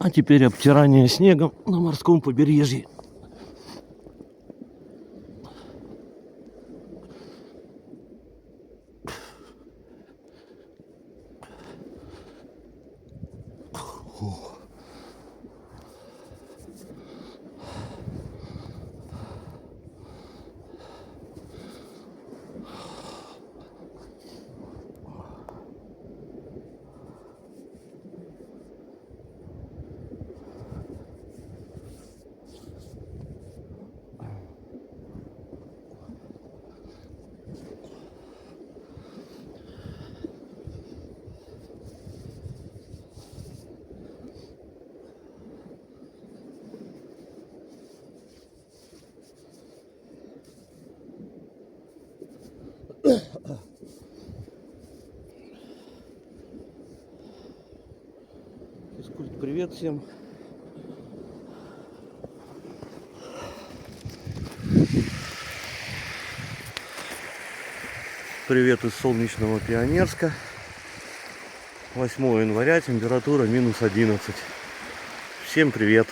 А теперь обтирание снегом на морском побережье. Физкульт, привет всем. Привет из солнечного Пионерска. 8 января, температура -11. Всем привет.